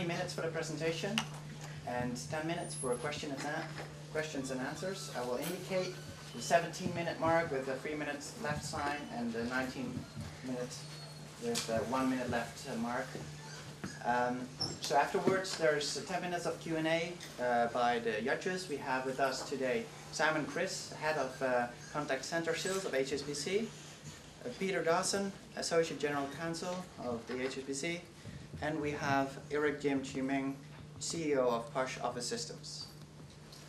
20 minutes for the presentation and 10 minutes for questions and answers. I will indicate the 17-minute mark with the 3 minutes left sign and the 19 minutes with the 1 minute left mark. So afterwards, there's 10 minutes of Q&A by the judges. We have with us today Simon Chris, Head of Contact Center Sales of HSBC, Peter Dawson, Associate General Counsel of the HSBC, and we have Eric Jim Chiming, CEO of Posh Office Systems.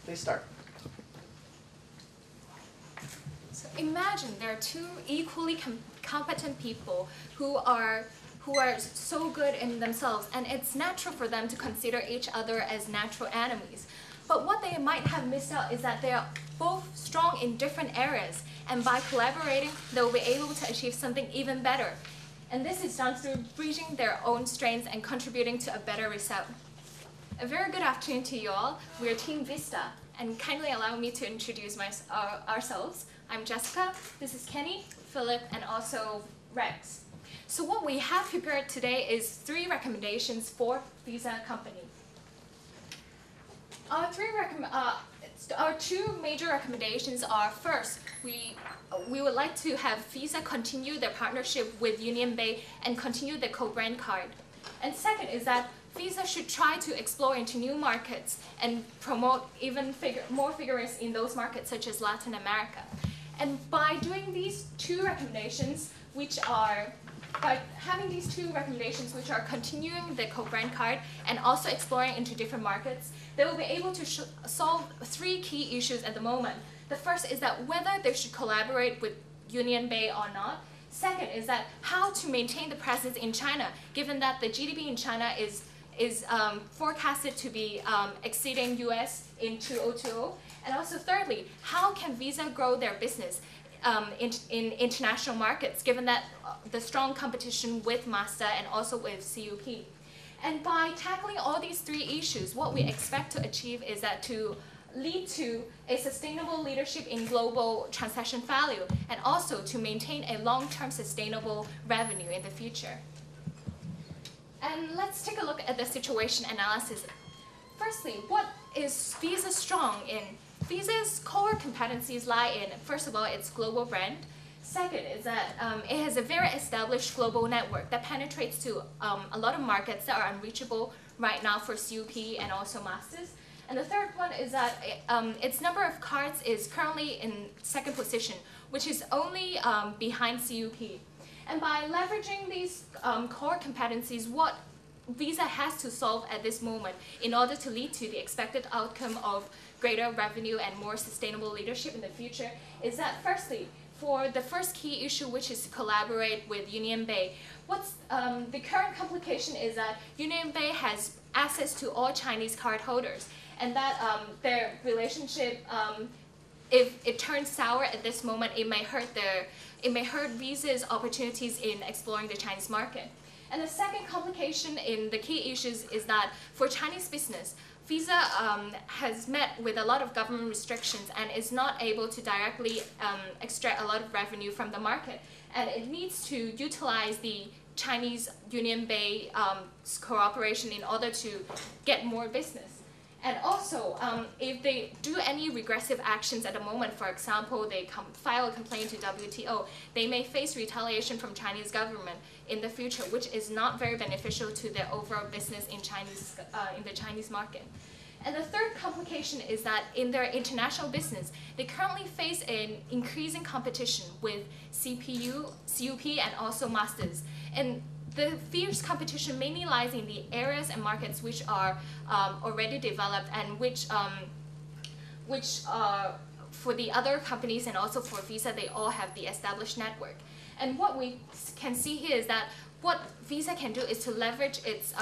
Please start. So imagine there are two equally competent people who are so good in themselves, and it's natural for them to consider each other as natural enemies. But what they might have missed out is that they are both strong in different areas, and by collaborating, they'll be able to achieve something even better. And this is done through bridging their own strengths and contributing to a better result. A very good afternoon to you all. We are Team Vista, and kindly allow me to introduce ourselves. I'm Jessica, this is Kenny, Philip, and also Rex. So what we have prepared today is 3 recommendations for Visa company. Our 2 major recommendations are, first, we would like to have Visa continue their partnership with UnionPay and continue the co-brand card. And second is that Visa should try to explore into new markets and promote even more figures in those markets such as Latin America. And by doing these 2 recommendations, which are continuing the co-brand card and also exploring into different markets, they will be able to solve 3 key issues at the moment. The first is that whether they should collaborate with UnionPay or not. Second is that how to maintain the presence in China, given that the GDP in China is forecasted to be exceeding US in 2020. And also thirdly, how can Visa grow their business in international markets, given that the strong competition with Mazda and also with CUP. And by tackling all these 3 issues, what we expect to achieve is that to lead to a sustainable leadership in global transaction value, and also to maintain a long-term sustainable revenue in the future. And let's take a look at the situation analysis. Firstly, what is Visa strong in? Visa's core competencies lie in, first of all, its global brand. Second is that it has a very established global network that penetrates to a lot of markets that are unreachable right now for CUP and also Masters. And the third one is that its number of cards is currently in 2nd position, which is only behind CUP. And by leveraging these core competencies, what Visa has to solve at this moment in order to lead to the expected outcome of greater revenue and more sustainable leadership in the future is that, firstly, for the first key issue, which is to collaborate with UnionPay, the current complication is that UnionPay has access to all Chinese cardholders, and that their relationship, if it turns sour at this moment, it may hurt Visa's opportunities in exploring the Chinese market. And the second complication in the key issues is that for Chinese business, Visa has met with a lot of government restrictions and is not able to directly extract a lot of revenue from the market. And it needs to utilize the Chinese UnionPay cooperation in order to get more business. And also, if they do any regressive actions at the moment, for example, they file a complaint to WTO, they may face retaliation from Chinese government in the future, which is not very beneficial to their overall business in the Chinese market. And the third complication is that in their international business, they currently face an increasing competition with CUP, and also Masters. And the fierce competition mainly lies in the areas and markets which are already developed and which for the other companies and also for Visa, they all have the established network. And what we can see here is that what Visa can do is to leverage its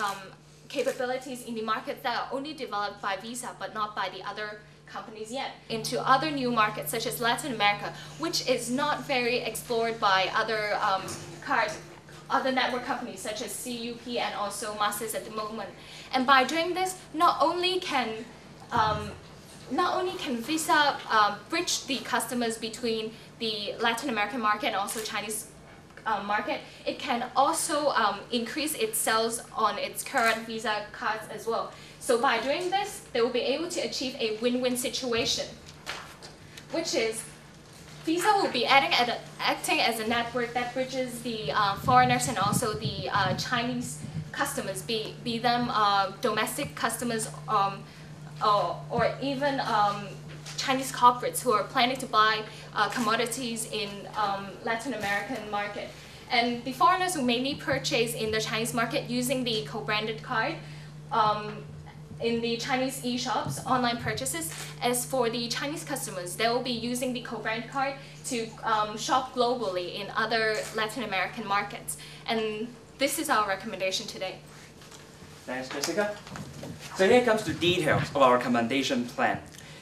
capabilities in the markets that are only developed by Visa but not by the other companies yet, into other new markets such as Latin America, which is not very explored by other network companies such as CUP and also Masters at the moment. And by doing this, not only can Visa bridge the customers between the Latin American market and also Chinese market, it can also increase its sales on its current Visa cards as well. So by doing this, they will be able to achieve a win-win situation, which is Visa will be acting as a network that bridges the foreigners and also the Chinese customers, be them domestic customers or even Chinese corporates who are planning to buy commodities in Latin American market. And the foreigners who mainly purchase in the Chinese market using the co-branded card in the Chinese e-shops, online purchases. As for the Chinese customers, they will be using the co-brand card to shop globally in other Latin American markets. And this is our recommendation today. Thanks, Jessica. So here comes the details of our recommendation plan.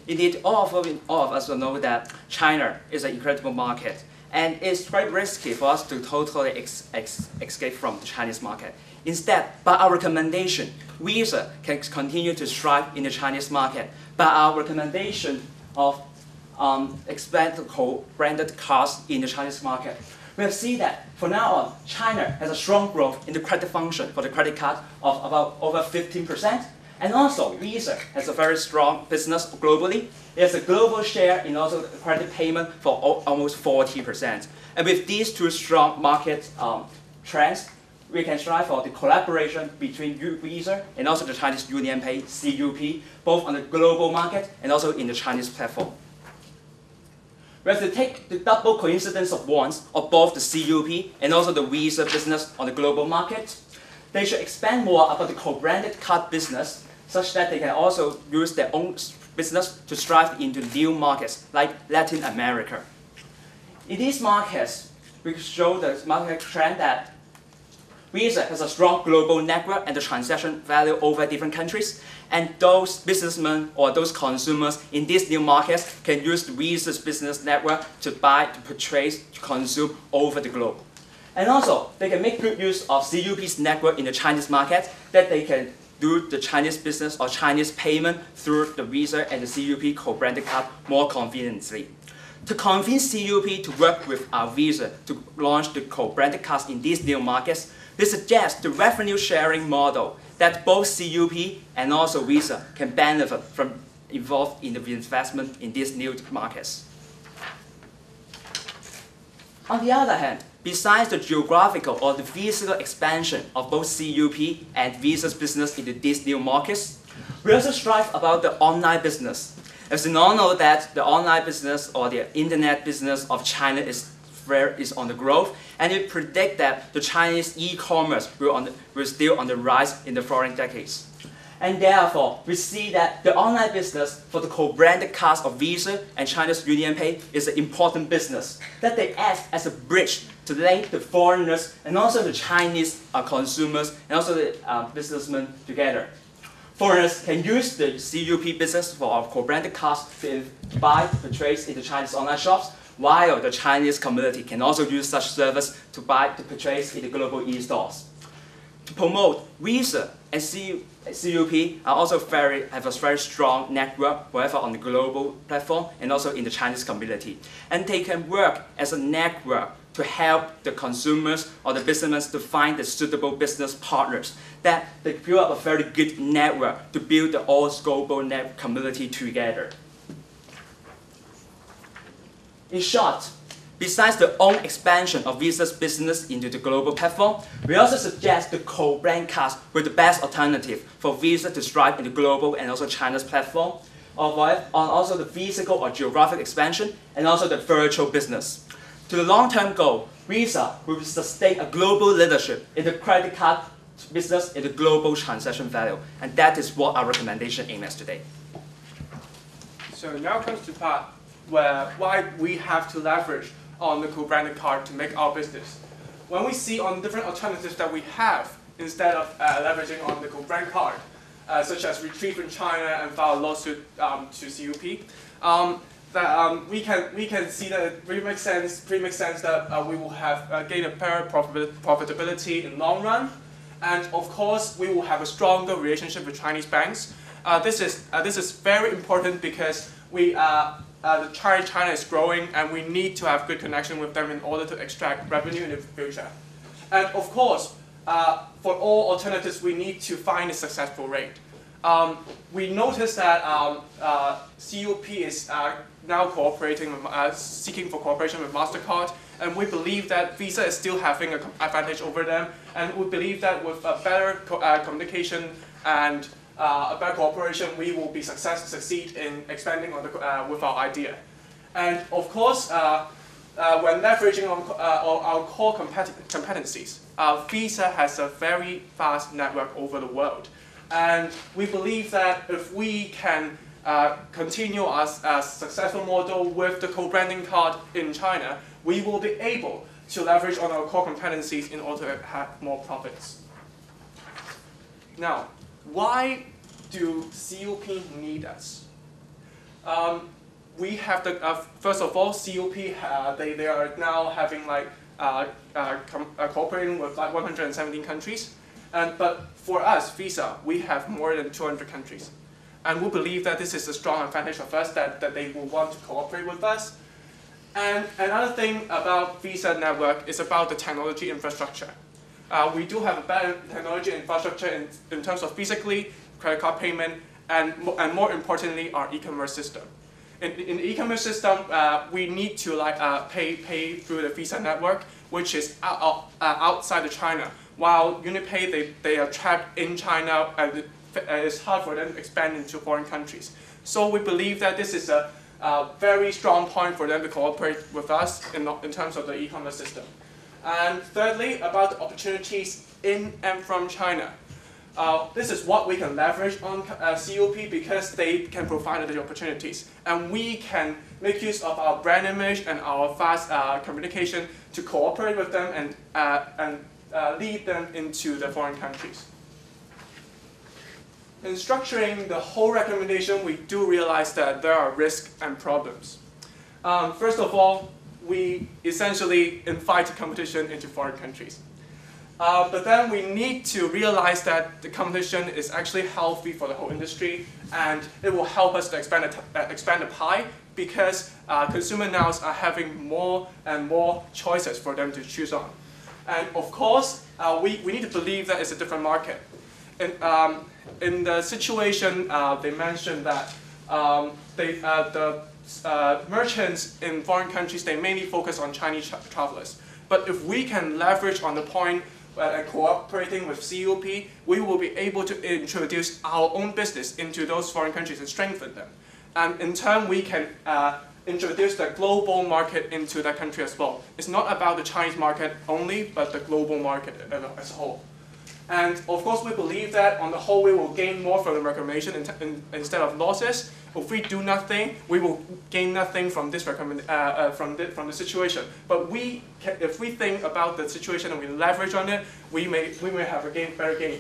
Indeed, all of us will know that China is an incredible market, and it's very risky for us to totally escape from the Chinese market. Instead, by our recommendation, Visa can continue to strive in the Chinese market. By our recommendation of expand the co-branded cards in the Chinese market, we have seen that for now on, China has a strong growth in the credit function for the credit card of about over 15%. And also, Visa has a very strong business globally. It has a global share in also the credit payment for almost 40%. And with these two strong market trends, we can strive for the collaboration between Visa and also the Chinese UnionPay, CUP, both on the global market and also in the Chinese platform. We have to take the double coincidence of ones of both the CUP and also the Visa business on the global market. They should expand more about the co-branded card business, such that they can also use their own business to strive into new markets like Latin America. In these markets, we show the market trend that Visa has a strong global network and the transaction value over different countries, and those businessmen or those consumers in these new markets can use the Visa's business network to buy, to purchase, to consume over the globe. And also, they can make good use of CUP's network in the Chinese market, that they can do the Chinese business or Chinese payment through the Visa and the CUP co-branded card more conveniently. To convince CUP to work with our Visa to launch the co-branded cards in these new markets, we suggest the revenue sharing model that both CUP and also Visa can benefit from involved in the investment in these new markets. On the other hand, besides the geographical or the physical expansion of both CUP and Visa's business into these new markets, we also strive about the online business. As you all know that the online business or the internet business of China is on the growth, and it predicts that the Chinese e-commerce will still on the rise in the following decades. And therefore, we see that the online business for the co-branded cards of Visa and China's UnionPay is an important business, that they act as a bridge to link the foreigners and also the Chinese consumers and also the businessmen together. Foreigners can use the CUP business for our co-branded cards to buy, purchase in the Chinese online shops, while the Chinese community can also use such service to buy, to purchase in the global e-stores. To promote, Visa and CUP are also have a very strong network, whether on the global platform and also in the Chinese community. And they can work as a network to help the consumers or the businessmen to find the suitable business partners, that they build up a very good network to build the all global community together. In short, besides the own expansion of Visa's business into the global platform, we also suggest the co-brand cards were the best alternative for Visa to strive in the global and also China's platform, on also the physical or geographic expansion and also the virtual business. To the long-term goal, Visa will sustain a global leadership in the credit card business in the global transaction value, and that is what our recommendation aims at today. So now comes to the part why we have to leverage on the co-branded card to make our business. When we see on different alternatives that we have instead of leveraging on the co-brand card, such as retrieve from China and file a lawsuit to CUP, we can see that it really makes sense that we will have gain a better profitability in long run, and of course we will have a stronger relationship with Chinese banks. This is very important because China is growing, and we need to have good connection with them in order to extract revenue in the future. And of course, for all alternatives, we need to find a successful rate. We noticed that CUP is now cooperating with, seeking for cooperation with MasterCard, and we believe that Visa is still having an advantage over them, and we believe that with a better communication and a better cooperation, we will be succeed in expanding on with our idea. And of course, when leveraging on our core competencies, Visa has a very fast network over the world. And we believe that if we can continue our successful model with the co-branding card in China, we will be able to leverage on our core competencies in order to have more profits. Now, why do CUP need us? We have the, first of all, CUP, they are now having like, cooperating with like 117 countries. But for us, Visa, we have more than 200 countries. And we believe that this is a strong advantage of us, that they will want to cooperate with us. And another thing about Visa network is about the technology infrastructure. We do have a better technology infrastructure in terms of physically, credit card payment, and more importantly, our e-commerce system. In the e-commerce system, we need to like pay through the Visa network, which is outside of China. While UnionPay, they are trapped in China, and it's hard for them to expand into foreign countries. So we believe that this is a very strong point for them to cooperate with us in terms of the e-commerce system. And thirdly, about the opportunities in and from China. This is what we can leverage on CUP because they can provide the opportunities. And we can make use of our brand image and our fast communication to cooperate with them and lead them into the foreign countries. In structuring the whole recommendation, we do realize that there are risks and problems. First of all, we essentially invite competition into foreign countries. But then we need to realize that the competition is actually healthy for the whole industry, and it will help us to expand the pie because consumers now are having more and more choices for them to choose on. And of course, we need to believe that it's a different market. In the situation, they mentioned that the merchants in foreign countries, they mainly focus on Chinese travelers. But if we can leverage on the point cooperating with CUP, we will be able to introduce our own business into those foreign countries and strengthen them. And in turn, we can introduce the global market into that country as well. It's not about the Chinese market only, but the global market as a whole. And of course, we believe that on the whole, we will gain more from the recommendation instead of losses. If we do nothing, we will gain nothing from this from the situation. But if we think about the situation and we leverage on it, we may have a better gain.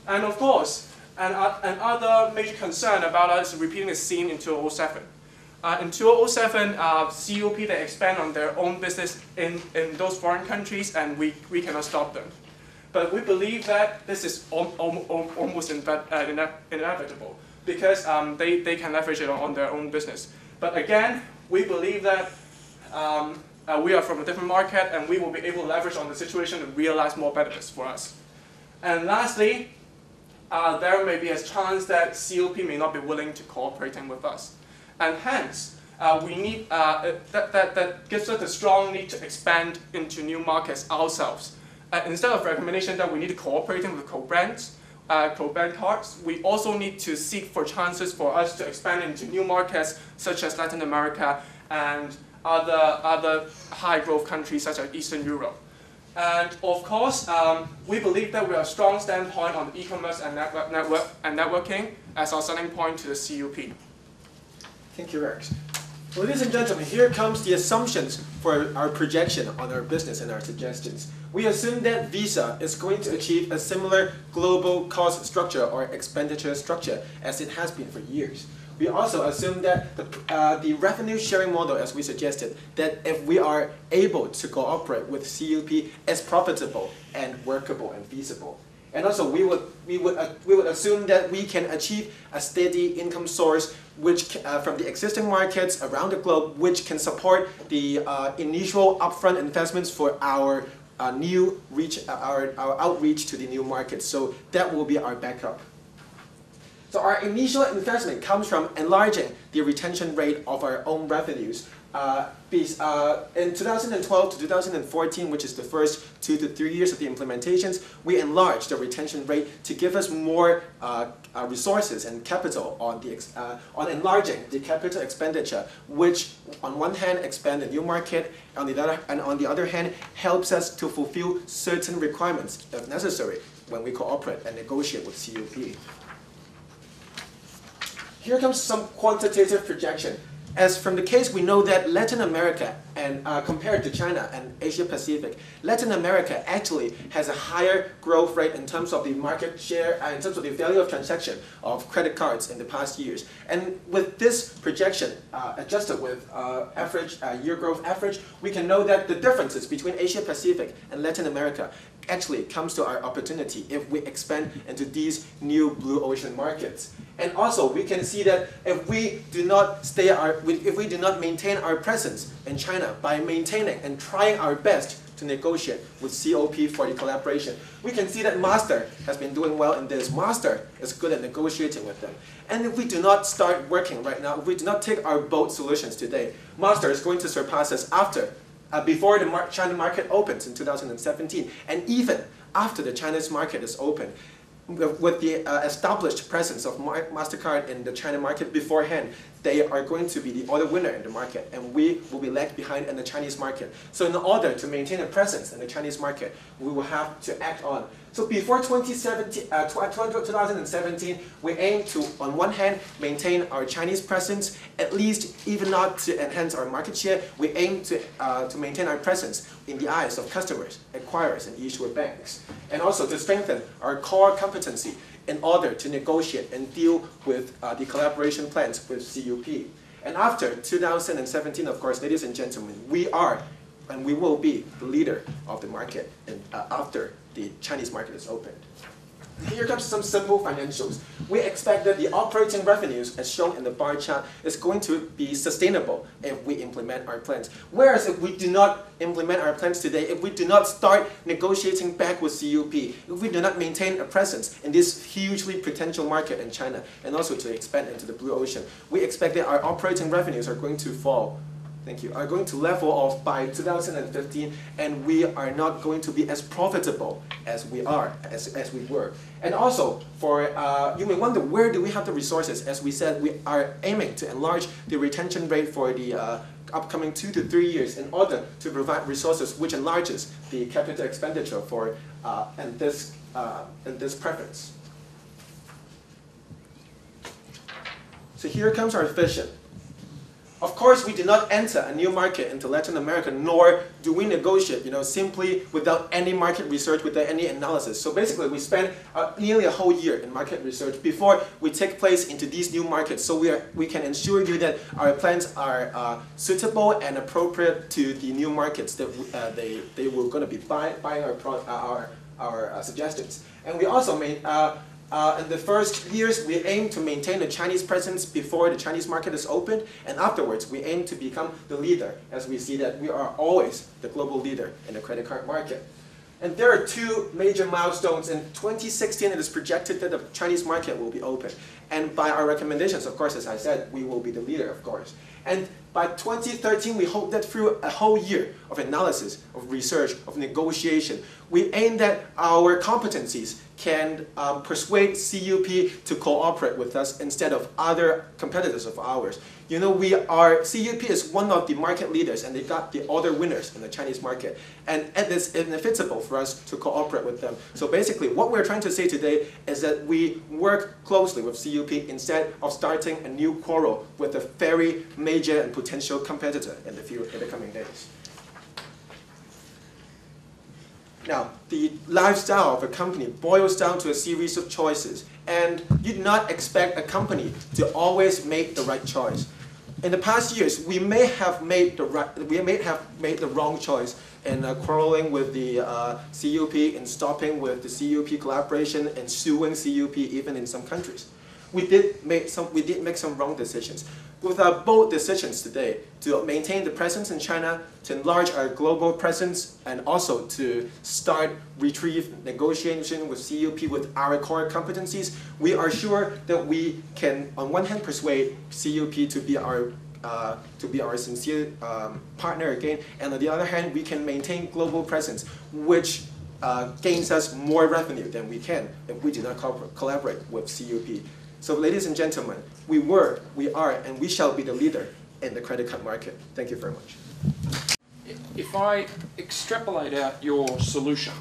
And of course, another major concern about us is repeating the scene in 2007. In 2007, CUP, they expand on their own business in those foreign countries, and we cannot stop them. But we believe that this is almost inevitable because they can leverage it on their own business. But again, we believe that we are from a different market and we will be able to leverage on the situation and realize more benefits for us. And lastly, there may be a chance that CUP may not be willing to cooperating with us. And hence, we need, that gives us a strong need to expand into new markets ourselves. Instead of recommendation that we need to cooperate with co-brand cards, we also need to seek for chances for us to expand into new markets such as Latin America and other high-growth countries such as Eastern Europe. And of course, we believe that we have a strong standpoint on e-commerce and networking as our selling point to the CUP. Thank you, Rex. Ladies and gentlemen, here comes the assumptions for our projection on our business and our suggestions. We assume that Visa is going to achieve a similar global cost structure or expenditure structure as it has been for years. We also assume that the revenue sharing model, as we suggested, that if we are able to cooperate with CUP, is profitable and workable and feasible. And also, we would assume that we can achieve a steady income source which from the existing markets around the globe, which can support the initial upfront investments for our our outreach to the new markets. So that will be our backup. So our initial investment comes from enlarging the retention rate of our own revenues. In 2012 to 2014, which is the first 2 to 3 years of the implementations, we enlarged the retention rate to give us more resources and capital on enlarging the capital expenditure, which on one hand expand the new market, on the other hand helps us to fulfill certain requirements if necessary when we cooperate and negotiate with CUP. Here comes some quantitative projection. As from the case, we know that Latin America, and compared to China and Asia Pacific, Latin America actually has a higher growth rate in terms of the market share, in terms of the value of transaction of credit cards in the past years. And with this projection, adjusted with average year growth average, we can know that the differences between Asia Pacific and Latin America actually comes to our opportunity if we expand into these new blue ocean markets. And also, we can see that if we do not maintain our presence in China by maintaining and trying our best to negotiate with COP for the collaboration, we can see that Master has been doing well in this. Master is good at negotiating with them. And if we do not start working right now, if we do not take our bold solutions today, Master is going to surpass us before the China market opens in 2017, and even after the Chinese market is open. With the established presence of MasterCard in the China market beforehand, they are going to be the other winner in the market, and we will be lagged behind in the Chinese market. So in order to maintain a presence in the Chinese market, we will have to act on. So before 2017, we aim to, on one hand, maintain our Chinese presence, at least even not to enhance our market share, we aim to maintain our presence in the eyes of customers, acquirers, and issuer banks. And also to strengthen our core competency in order to negotiate and deal with the collaboration plans with CUP. And after 2017, of course, ladies and gentlemen, we are and we will be the leader of the market after the Chinese market is opened. Here comes some simple financials. We expect that the operating revenues, as shown in the bar chart, is going to be sustainable if we implement our plans. Whereas if we do not implement our plans today, if we do not start negotiating back with CUP, if we do not maintain a presence in this hugely potential market in China, and also to expand into the blue ocean, we expect that our operating revenues are going to fall. Are going to level off by 2015, and we are not going to be as profitable as we were. And also, you may wonder, where do we have the resources? As we said, we are aiming to enlarge the retention rate for the upcoming 2 to 3 years in order to provide resources which enlarges the capital expenditure for and this preference. So here comes our vision. Of course, we do not enter a new market into Latin America, nor do we negotiate, simply without any market research, without any analysis. So basically, we spend nearly a whole year in market research before we take place into these new markets. So we can ensure you that our plans are suitable and appropriate to the new markets that they were going to be buying our suggestions. And we also made. In the first years, we aim to maintain the Chinese presence before the Chinese market is opened, and afterwards, we aim to become the leader, as we see that we are always the global leader in the credit card market. And there are two major milestones. In 2016, it is projected that the Chinese market will be open. And by our recommendations, of course, as I said, we will be the leader, of course. And by 2013, we hope that through a whole year of analysis, of research, of negotiation, we aim that our competencies can persuade CUP to cooperate with us instead of other competitors of ours. CUP is one of the market leaders, and they got the other winners in the Chinese market. And it is inevitable for us to cooperate with them. So basically, what we're trying to say today is that we work closely with CUP instead of starting a new quarrel with a very major and potential competitor in the coming days. Now, the lifestyle of a company boils down to a series of choices, and you do not expect a company to always make the right choice. in the past years, we may have made the wrong choice in quarreling with the CUP, in stopping with the CUP collaboration, and suing CUP even in some countries. We did make some wrong decisions. With our bold decisions today to maintain the presence in China, to enlarge our global presence, and also to start retrieve negotiation with CUP with our core competencies, we are sure that we can, on one hand, persuade CUP to be our sincere partner again, and on the other hand, we can maintain global presence, which gains us more revenue than we can if we do not collaborate with CUP. So ladies and gentlemen, we were, we are, and we shall be the leader in the credit card market. Thank you very much. If I extrapolate out your solution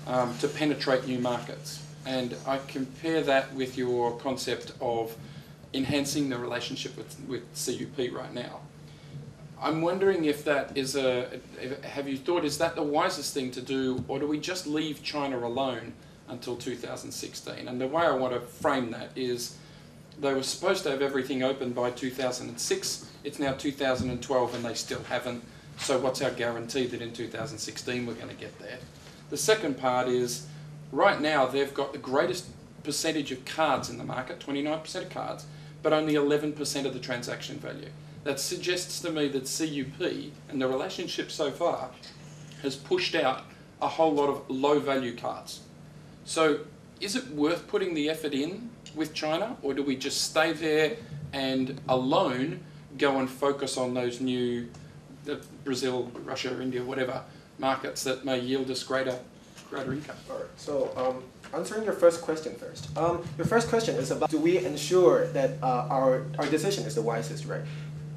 to penetrate new markets, and I compare that with your concept of enhancing the relationship with CUP right now, I'm wondering if that is have you thought, is that the wisest thing to do, or do we just leave China alone until 2016? And the way I want to frame that is, they were supposed to have everything open by 2006, it's now 2012 and they still haven't, so what's our guarantee that in 2016 we're going to get there? The second part is, right now they've got the greatest percentage of cards in the market, 29% of cards, but only 11% of the transaction value. That suggests to me that CUP and the relationship so far has pushed out a whole lot of low value cards. So is it worth putting the effort in with China, or do we just stay there and alone go and focus on those new Brazil, Russia, India, whatever markets that may yield us greater income? All right. So answering your first question first. Your first question is about, do we ensure that our decision is the wisest, right?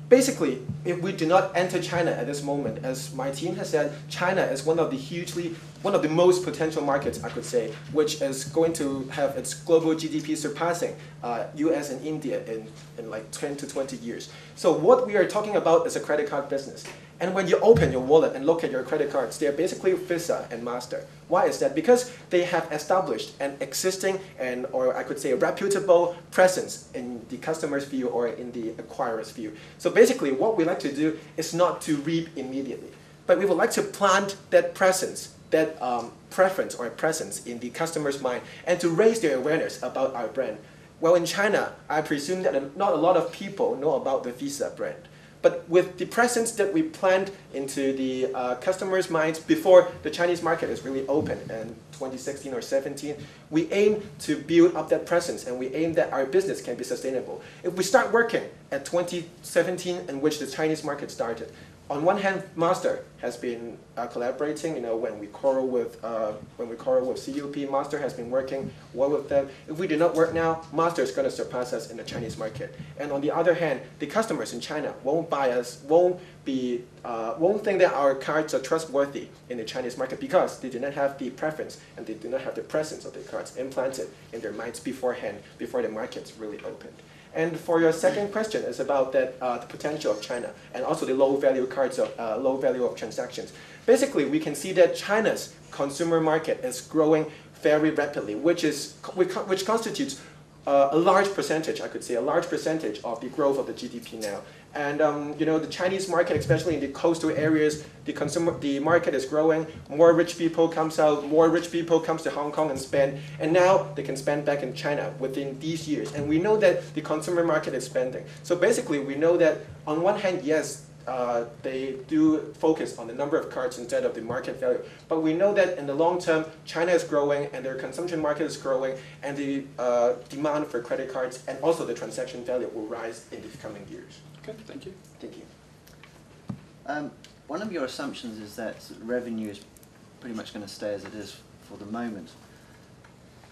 Basically, if we do not enter China at this moment, as my team has said, China is one of the most potential markets, I could say, which is going to have its global GDP surpassing US and India in like 10 to 20 years. So what we are talking about is a credit card business. And when you open your wallet and look at your credit cards, they are basically Visa and Master. Why is that? Because they have established an existing or I could say a reputable presence in the customer's view or in the acquirer's view. So basically what we like to do is not to reap immediately, but we would like to plant that presence, that preference or presence in the customer's mind, and to raise their awareness about our brand. Well, in China, I presume that not a lot of people know about the Visa brand. But with the presence that we plant into the customers' minds before the Chinese market is really open in 2016 or 17, we aim to build up that presence, and we aim that our business can be sustainable. If we start working at 2017, in which the Chinese market started, on one hand, Master has been collaborating. You know, when we quarrel with CUP, Master has been working well with them. If we do not work now, Master is going to surpass us in the Chinese market. And on the other hand, the customers in China won't buy us, won't think that our cards are trustworthy in the Chinese market because they do not have the preference and they do not have the presence of the cards implanted in their minds beforehand, before the market's really opened. And for your second question is about that the potential of China and also the low value cards of low value of transactions. Basically, we can see that China's consumer market is growing very rapidly, which constitutes a large percentage, I could say, a large percentage of the growth of the GDP now. And you know, the Chinese market, especially in the coastal areas, the market is growing. More rich people comes out. More rich people comes to Hong Kong and spend. And now they can spend back in China within these years. And we know that the consumer market is spending. So basically, we know that on one hand, yes, they do focus on the number of cards instead of the market value. But we know that in the long term, China is growing and their consumption market is growing, and the demand for credit cards and also the transaction value will rise in the coming years. Okay, thank you. Thank you. One of your assumptions is that revenue is pretty much going to stay as it is for the moment.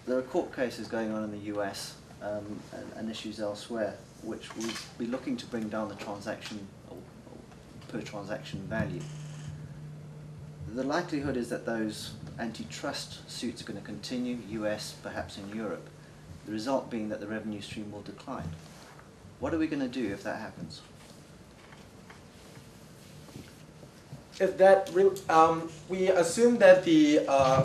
There are court cases going on in the US and issues elsewhere which will be looking to bring down the transaction or per transaction value. The likelihood is that those antitrust suits are going to continue, US, perhaps in Europe, the result being that the revenue stream will decline. What are we going to do if that happens? If that we assume that the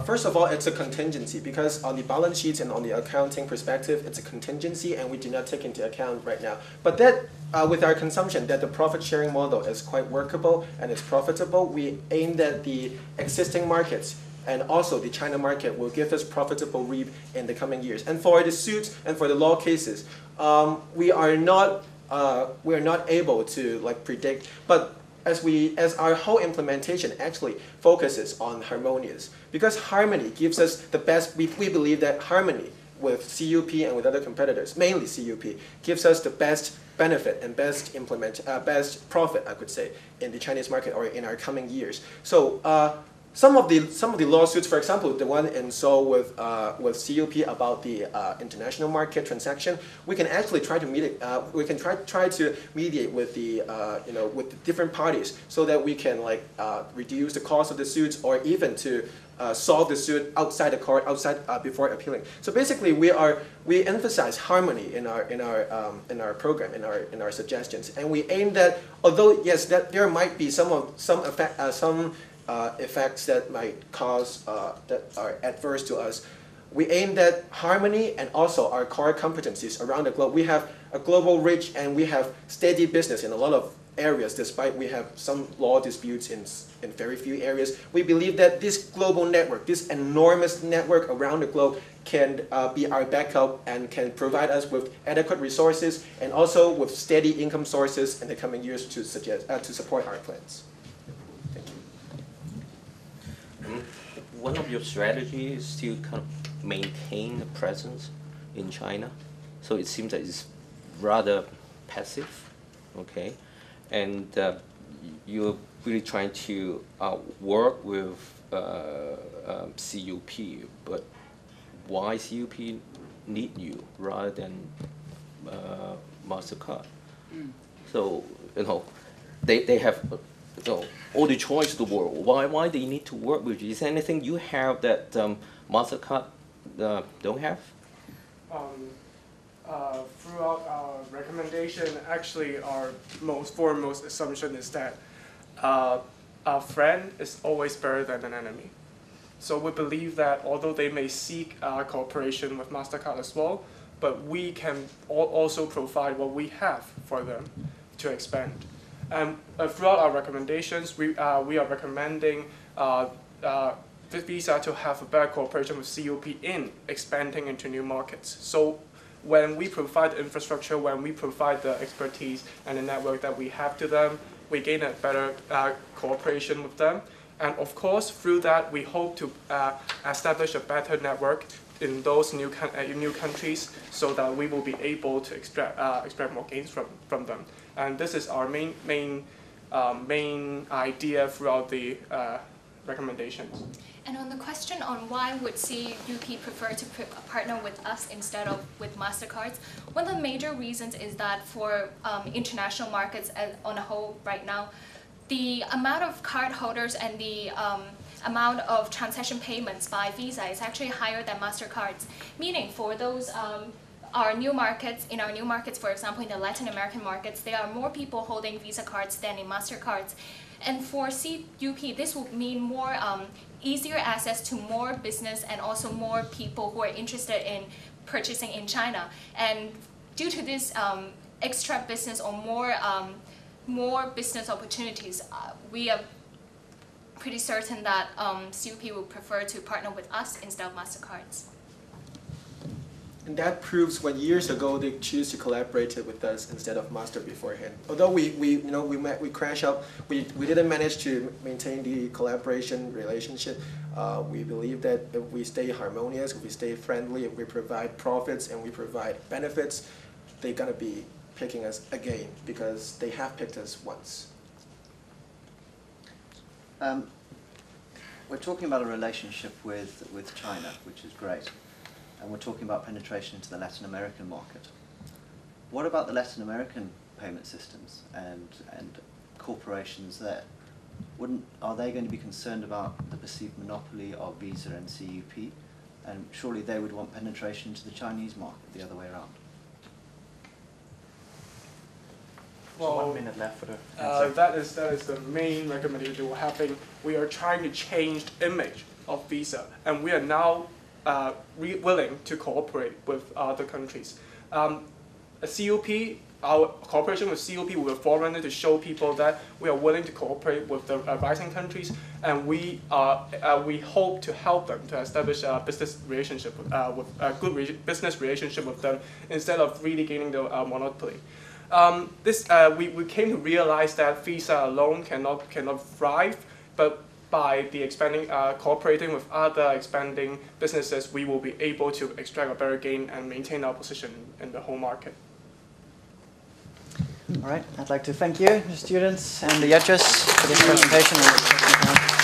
first of all, it's a contingency, because on the balance sheets and on the accounting perspective, it's a contingency and we do not take into account right now. But that with our consumption that the profit sharing model is quite workable and it's profitable, we aim that the existing markets and also the China market will give us profitable reap in the coming years. And for the suits and for the law cases, we are not able to like predict, but as our whole implementation actually focuses on harmonious, because harmony gives us the best. We believe that harmony with CUP and with other competitors, mainly CUP, gives us the best benefit and best profit, I could say, in the Chinese market or in our coming years. So some of the lawsuits, for example, the one in Seoul with CUP about the international market transaction, we can actually try to mediate. We can try to mediate with the with the different parties so that we can like reduce the cost of the suits or even to solve the suit outside the court, before appealing. So basically, we emphasize harmony in our program, in our suggestions, and we aim that although yes, that there might be some effects that might cause that are adverse to us. We aim that harmony and also our core competencies around the globe. We have a global reach and we have steady business in a lot of areas, despite we have some law disputes in very few areas. We believe that this global network, this enormous network around the globe, can be our backup and can provide us with adequate resources and also with steady income sources in the coming years to support our plans. Thank you. One of your strategies is to kind of maintain a presence in China. So it seems that it's rather passive, okay? And you're really trying to work with CUP, but why CUP need you rather than MasterCard? So they have all the choice in the world. Why they need to work with you? Is there anything you have that MasterCard don't have? Throughout our recommendation, actually our foremost assumption is that a friend is always better than an enemy. So we believe that although they may seek cooperation with MasterCard as well, but we can also provide what we have for them to expand. And throughout our recommendations, we are recommending Visa to have a better cooperation with CUP in expanding into new markets. So when we provide the infrastructure, when we provide the expertise and the network that we have to them, we gain a better cooperation with them. And of course, through that, we hope to establish a better network in those new countries so that we will be able to extract more gains from them. And this is our main idea throughout the recommendations. And on the question on why would CUP prefer to partner with us instead of with MasterCards, one of the major reasons is that for international markets on a whole right now, the amount of card holders and the amount of transaction payments by Visa is actually higher than MasterCards, meaning for those our new markets, for example, in the Latin American markets, there are more people holding Visa cards than in MasterCards. And for CUP, this will mean more easier access to more business and also more people who are interested in purchasing in China. And due to this extra business or more business opportunities, we are pretty certain that CUP will prefer to partner with us instead of MasterCards. And that proves when years ago they choose to collaborate with us instead of Master beforehand. Although we crash up, we didn't manage to maintain the collaboration relationship. We believe that if we stay harmonious, if we stay friendly, if we provide profits and we provide benefits, they're gonna be picking us again because they have picked us once. We're talking about a relationship with China, which is great. And we're talking about penetration into the Latin American market. What about the Latin American payment systems and corporations there? Are they going to be concerned about the perceived monopoly of Visa and CUP? And surely they would want penetration into the Chinese market the other way around. Well, so 1 minute left for the answer. That is the main recommendation we're having. We are trying to change the image of Visa, and we are now willing to cooperate with other countries. CUP our cooperation with COP will be a forerunner to show people that we are willing to cooperate with the rising countries, and we hope to help them to establish a business relationship with a good business relationship with them instead of really gaining the monopoly. We came to realize that Visa alone cannot thrive, but by the expanding, cooperating with other expanding businesses, we will be able to extract a better gain and maintain our position in the whole market. All right, I'd like to thank you, the students and the judges, for this presentation.